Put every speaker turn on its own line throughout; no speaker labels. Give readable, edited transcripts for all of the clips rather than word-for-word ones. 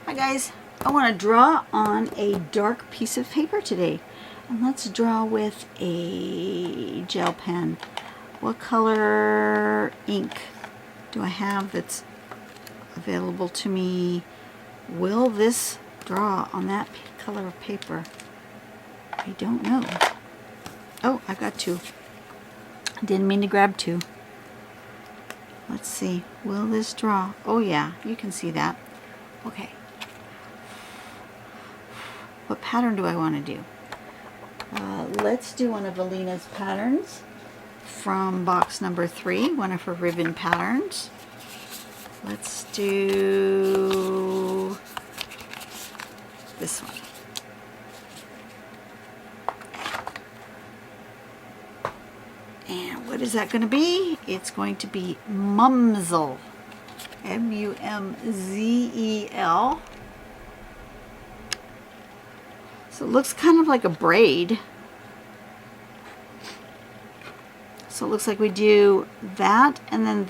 Hi guys, I want to draw on a dark piece of paper today. And let's draw with a gel pen. What color ink do I have that's available to me? Will this draw on that color of paper? I don't know. Oh, I got two. I didn't mean to grab two. Let's see. Will this draw? Oh yeah, you can see that. Okay. What pattern do I want to do? Let's do one of Alina's patterns from box number 3, one of her ribbon patterns. Let's do this one. And what is that going to be? It's going to be Mumzel. M-U-M-Z-E-L. So it looks kind of like a braid. So it looks like we do that and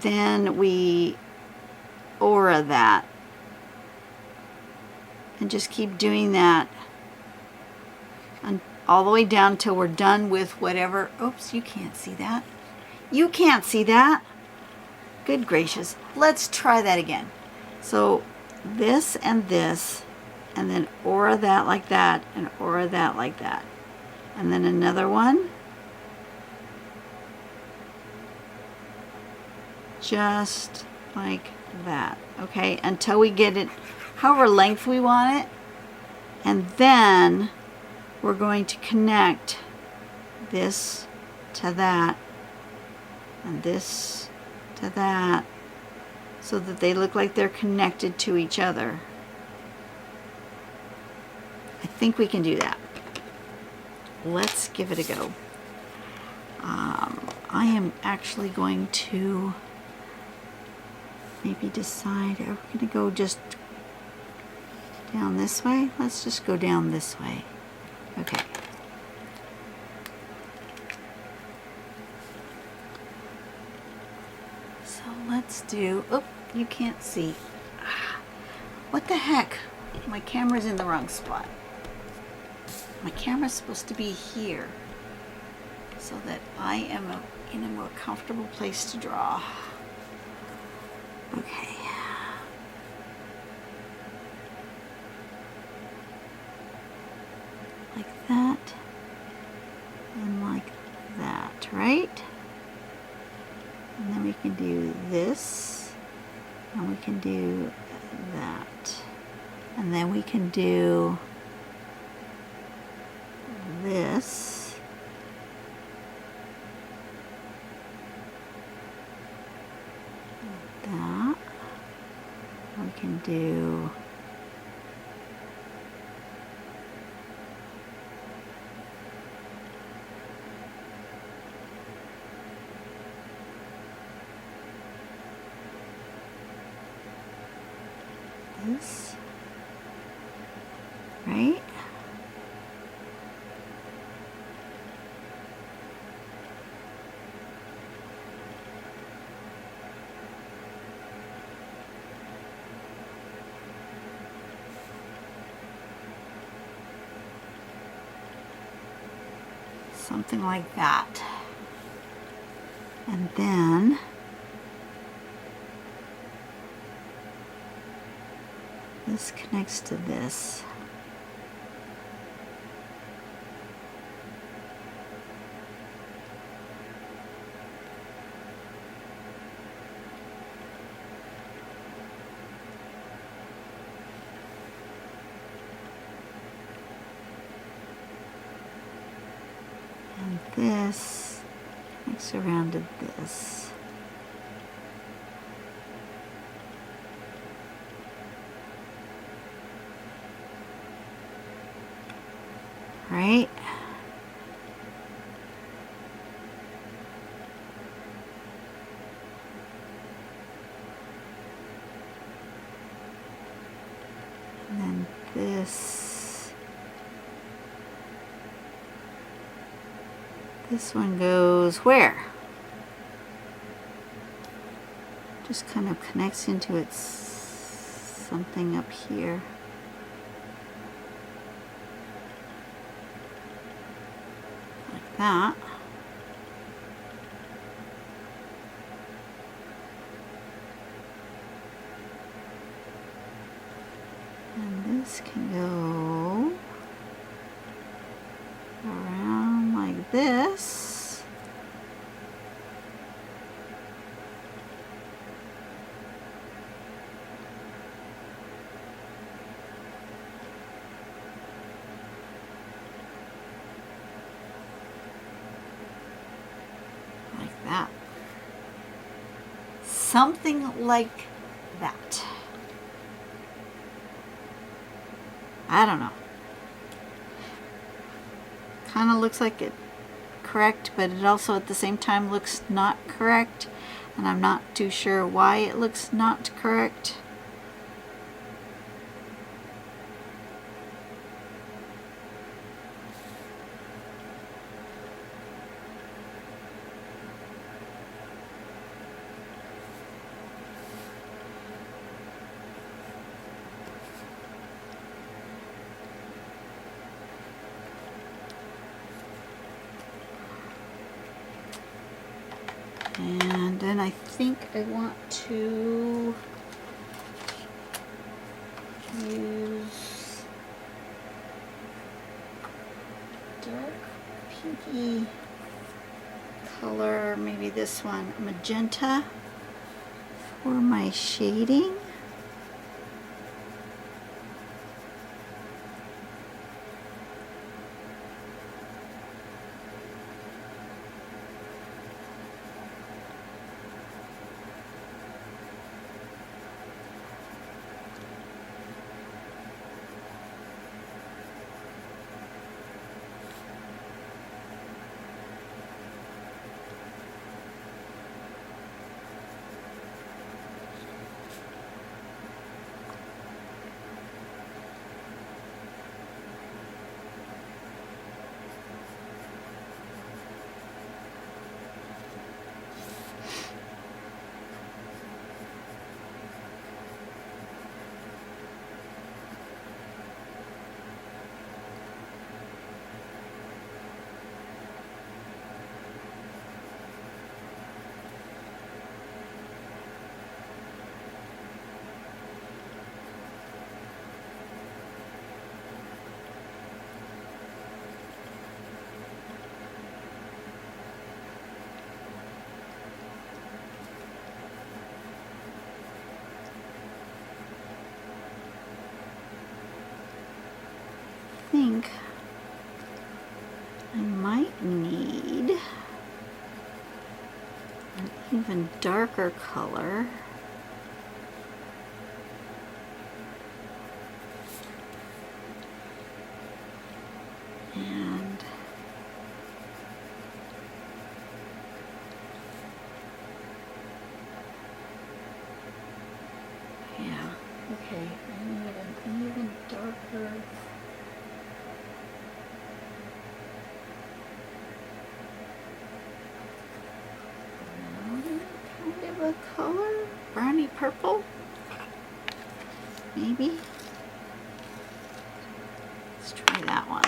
then we aura that. And just keep doing that all the way down until we're done with whatever. Oops, you can't see that. You can't see that. Good gracious. Let's try that again. So this and this, and then aura that like that, and aura that like that. And then another one. Just like that. Okay, until we get it however length we want it. And then we're going to connect this to that and this to that so that they look like they're connected to each other. I think we can do that. Let's give it a go. I am actually going to maybe decide, are we going to go just down this way? Let's just go down this way. Okay. So let's do, oh, you can't see. What the heck? My camera's in the wrong spot. My camera's supposed to be here so that I am in a more comfortable place to draw. Okay. Like that and like that, right? And then we can do this and we can do that. And then we can do this. That. We can do this, right? Something like that. And then this connects to this. And this connects around to this. Right? And then this one goes where? Just kind of connects into its something up here. Like that. And this can go around like this. Like that. Something like that. I don't know. Kind of looks like it correct, but it also at the same time looks not correct, and I'm not too sure why it looks not correct. And then I think I want to use dark pinky color, maybe this one, magenta, for my shading. I think I might need an even darker color. And yeah, okay, I need an even darker. A color, browny purple, maybe. Let's try that one.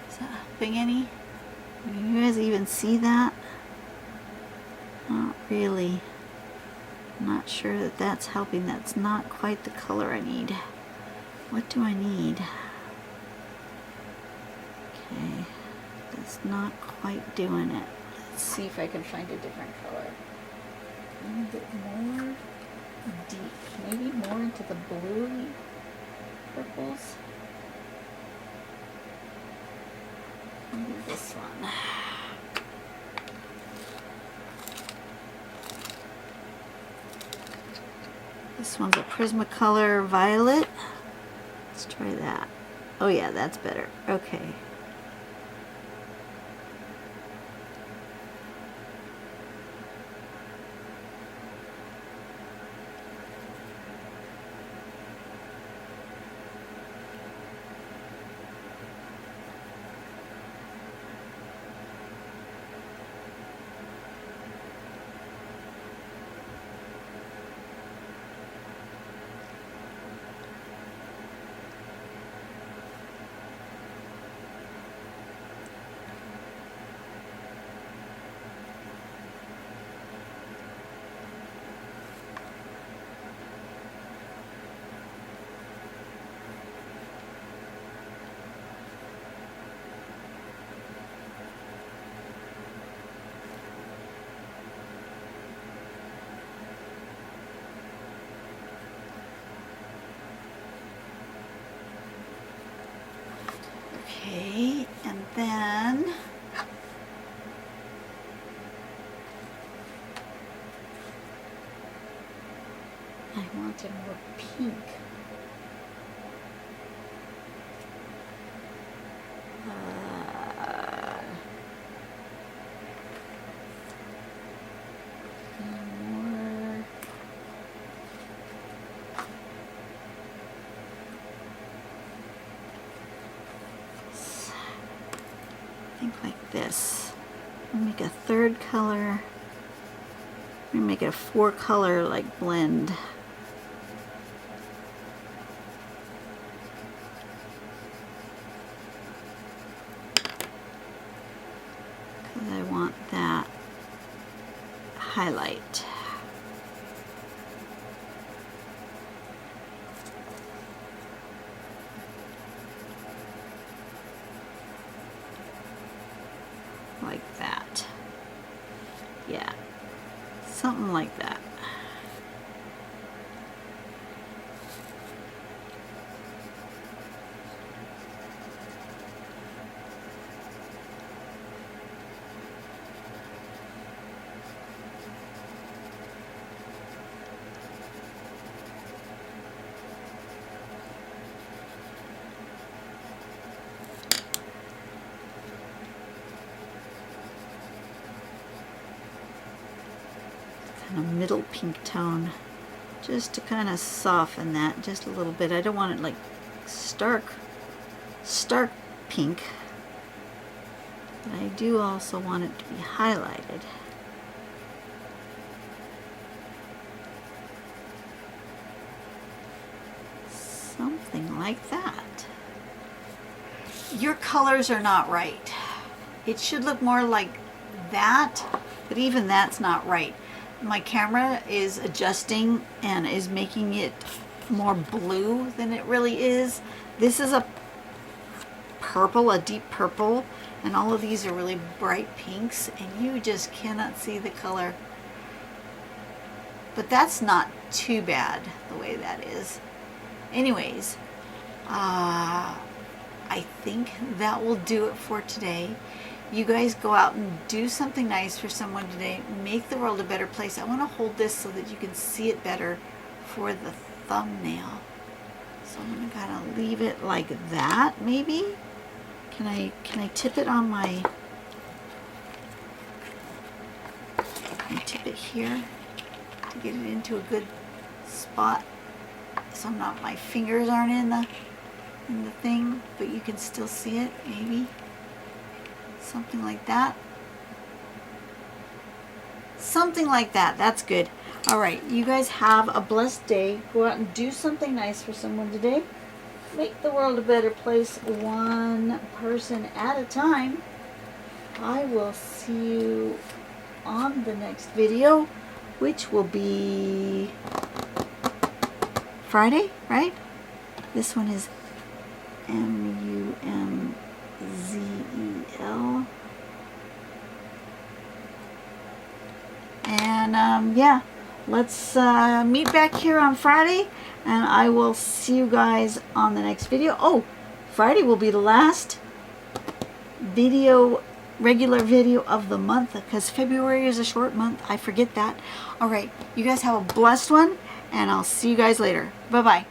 Is that helping any? Can you guys even see that? Not really. I'm not sure that that's helping. That's not quite the color I need. What do I need? Okay, that's not quite doing it. Let's see if I can find a different color. A little bit more deep. Maybe more into the bluey purples. Maybe this one. This one's a Prismacolor Violet. Let's try that. Oh yeah, that's better. Okay. Okay, and then I want it more pink. More. I think like this. I'll make a third color. I'm gonna make it a 4-color like blend. Because I want that highlight. Like that. Yeah, something like that. Kind of middle pink tone, just to kind of soften that just a little bit. I don't want it like stark pink, but I do also want it to be highlighted. Something like that. Your colors are not right. It should look more like that, but even that's not right. My camera is adjusting and is making it more blue than it really is. This is a purple, a deep purple, and all of these are really bright pinks, and you just cannot see the color. But that's not too bad the way that is. Anyways, I think that will do it for today. You guys go out and do something nice for someone today. Make the world a better place. I want to hold this so that you can see it better for the thumbnail. So I'm going to kind of leave it like that, maybe. Can I tip it on my... Can I tip it here to get it into a good spot so my fingers aren't in the thing, but you can still see it, maybe. Something like that. Something like that. That's good. All right. You guys have a blessed day. Go out and do something nice for someone today. Make the world a better place, one person at a time. I will see you on the next video, which will be Friday, right? This one is Mumzel. And yeah, let's meet back here on Friday, and I will see you guys on the next video. Oh, Friday will be the last regular video of the month, because February is a short month. I forget that. All right, you guys have a blessed one, and I'll see you guys later. Bye-bye.